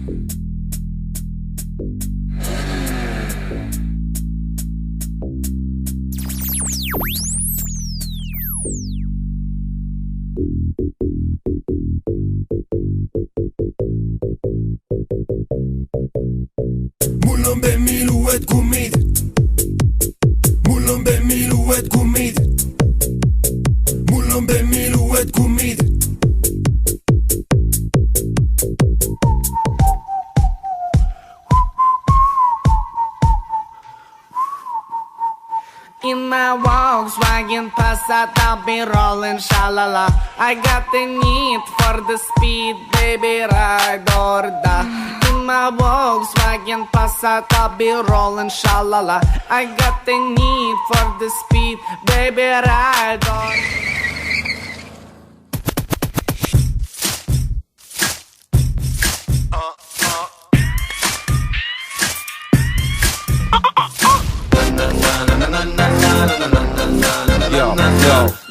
mul on Bemmil uued kummid, mul on Bemmil uued kummid, mul on Bemmil uued kummid. In my Volkswagen Passat, I'll be rolling, shalala. I got the need for the speed, baby, ride or die. In my Volkswagen Passat, I'll be rolling, shalala. I got the need for the speed, baby, ride or Yo, yo.